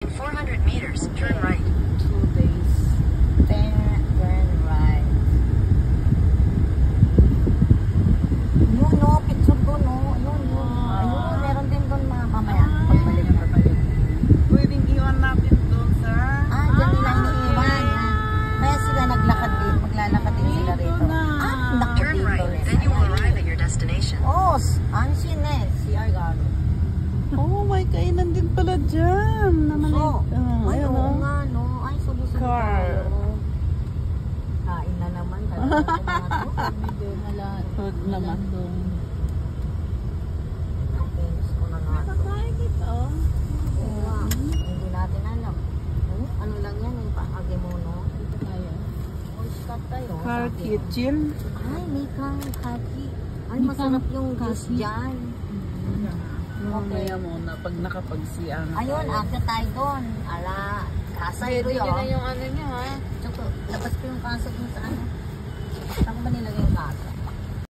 In 400 meters, turn right. 2 days. Turn right. Yun, no. Picture ko, no. Ayun, yun. Ayun, meron din doon mamaya. Pagbalik na pagbalik. Pwedeng iwan natin doon sa... Dyan nila iniiwan. Kaya sila naglakad din. Maglalakad din sila rito. Naku, Turn dito right, rin. then you will arrive at your destination. Oh, Anshin eh. CR Garo. Oh, may kainan din pala dyan. So, ay, ayun, oo oh. nga, no. Ay, sulusong Car. tayo. Kain na naman. Medyo food naman doon. Ang penis ko na nga. Nakakain ito. Oo nga. Hindi natin alam. Ano lang yan, yung paage mo, no? Oh, stop tayo. Car Sabi. kitchen. Ay, may kang kaki. Ay, masarap yung juice dyan. Mamaya muna pag nakapag-siang. Ayun, akit tayo doon. Ala, kasay ko yun. Yun na yung ano niya, ha? Tsaka, labas ko yung kasag mo sa ano. Saan ko ba nilagay